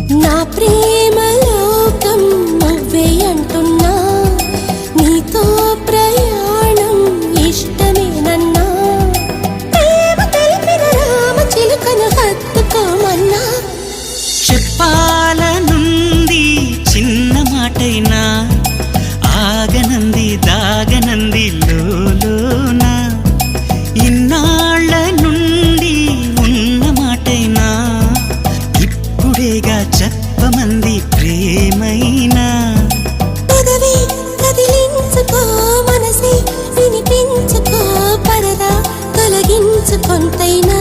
నా ప్రేమ లోకం నువ్వే అంటున్నా, నీతో ప్రయాణం ఇష్టమేనన్నా, ప్రేమ తెలిపిన రామ చిలుకను హత్తుకోమన్నా. చెప్పాలనుంది చిన్న మాటైనా, ఆగనంది దాగనంది లోలోన, ఇన్నాళ్ళ నుండి ఉన్న మాటైనా, ఇప్పుడేగా చెప్పమంది ప్రేమైనా. పెదవి కదిలించుకో, మనసే వినిపించుకో, పరదా తొలగించు కొంతైనా.